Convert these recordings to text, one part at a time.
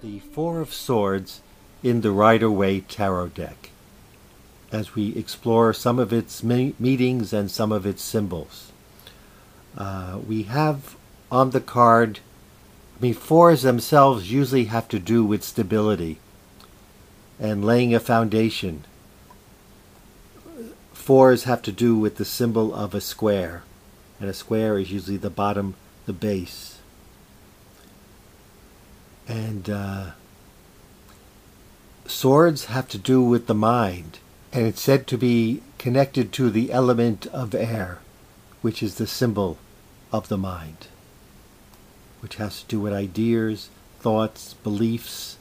the Four of Swords in the Rider-Waite Tarot deck as we explore some of its meanings and some of its symbols. We have on the card, fours themselves usually have to do with stability and laying a foundation. Fours have to do with the symbol of a square, and a square is usually the bottom, the base. And swords have to do with the mind, and it's said to be connected to the element of air, which is the symbol of the mind, which has to do with ideas, thoughts, beliefs.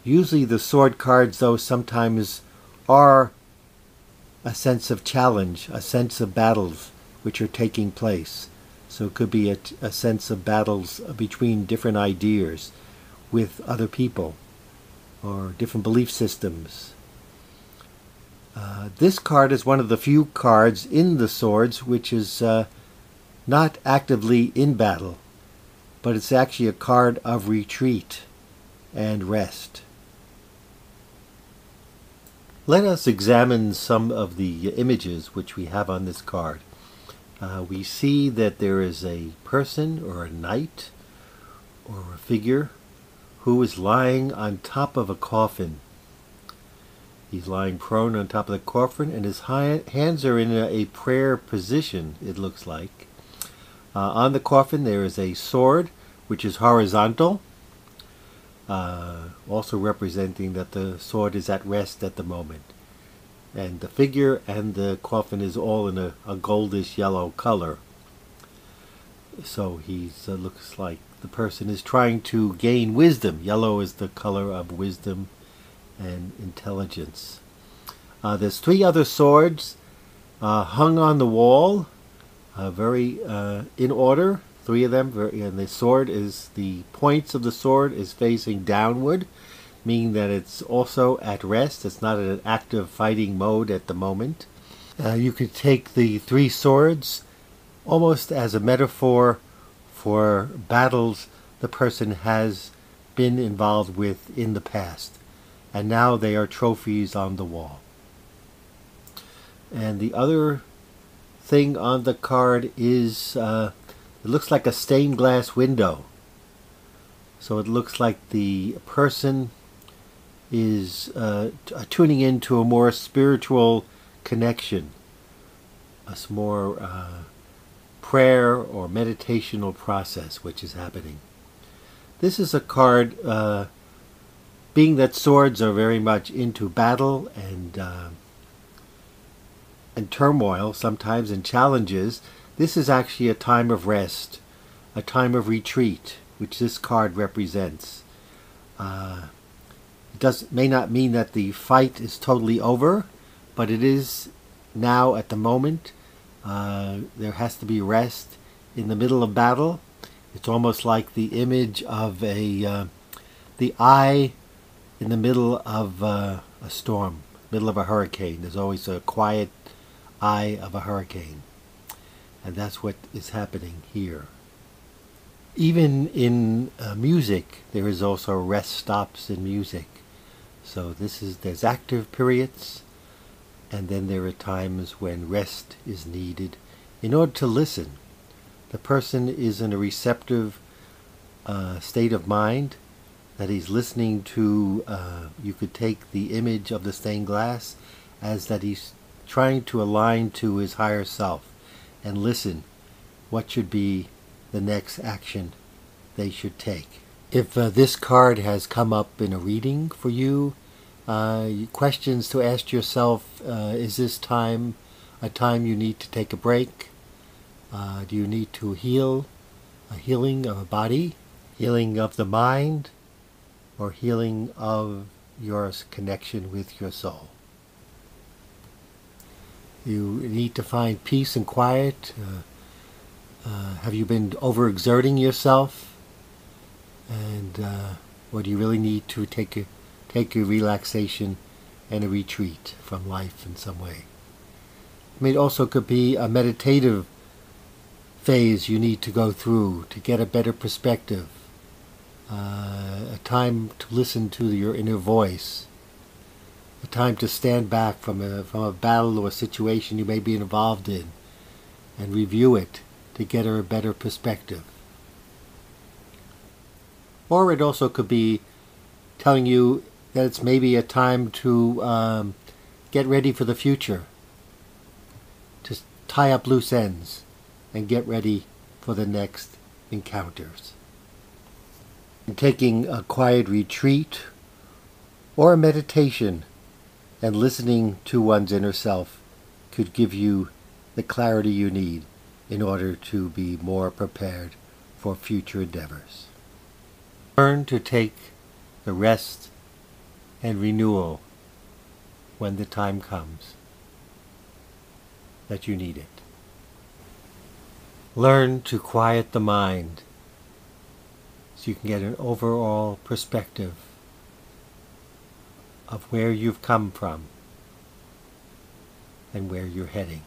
Usually the sword cards, though, sometimes are a sense of challenge, a sense of battles which are taking place. So it could be a sense of battles between different ideas with other people or different belief systems. This card is one of the few cards in the swords which is not actively in battle, but it's actually a card of retreat and rest. Let us examine some of the images which we have on this card. We see that there is a person or a knight or a figure who is lying on top of a coffin. He's lying prone on top of the coffin, and his hands are in a prayer position, it looks like. On the coffin there is a sword which is horizontal, also representing that the sword is at rest at the moment. And the figure and the coffin is all in a goldish yellow color. So he looks like the person is trying to gain wisdom. Yellow is the color of wisdom and intelligence. There's three other swords hung on the wall, very in order. Three of them, and the points of the sword is facing downward, meaning that it's also at rest. It's not in an active fighting mode at the moment. You could take the three swords almost as a metaphor for battles the person has been involved with in the past, and now they are trophies on the wall. And the other thing on the card is it looks like a stained glass window. So it looks like the person is tuning into a more spiritual connection, a more prayer or meditational process which is happening. This is a card, being that swords are very much into battle and turmoil sometimes, and challenges. This is actually a time of rest, a time of retreat, which this card represents. It may not mean that the fight is totally over, but it is now at the moment. There has to be rest in the middle of battle. It's almost like the image of the eye in the middle of a storm, middle of a hurricane. There's always a quiet eye of a hurricane. And that's what is happening here. Even in music, there is also rest stops in music. So there's active periods, and then there are times when rest is needed in order to listen. The person is in a receptive state of mind, that he's listening to. You could take the image of the stained glass as that he's trying to align to his higher self and listen what should be the next action they should take. If this card has come up in a reading for you, questions to ask yourself: is this time a time you need to take a break? Do you need to heal? A healing of a body, healing of the mind, or healing of your connection with your soul? You need to find peace and quiet. Have you been overexerting yourself? And or do you really need to take a relaxation and a retreat from life in some way? It also could be a meditative phase you need to go through to get a better perspective a time to listen to your inner voice, a time to stand back from a battle or a situation you may be involved in and review it to get a better perspective. Or it also could be telling you that it's maybe a time to get ready for the future, to tie up loose ends and get ready for the next encounters. And taking a quiet retreat or a meditation and listening to one's inner self could give you the clarity you need in order to be more prepared for future endeavors. Learn to take the rest and renewal when the time comes that you need it. Learn to quiet the mind so you can get an overall perspective of where you've come from and where you're heading.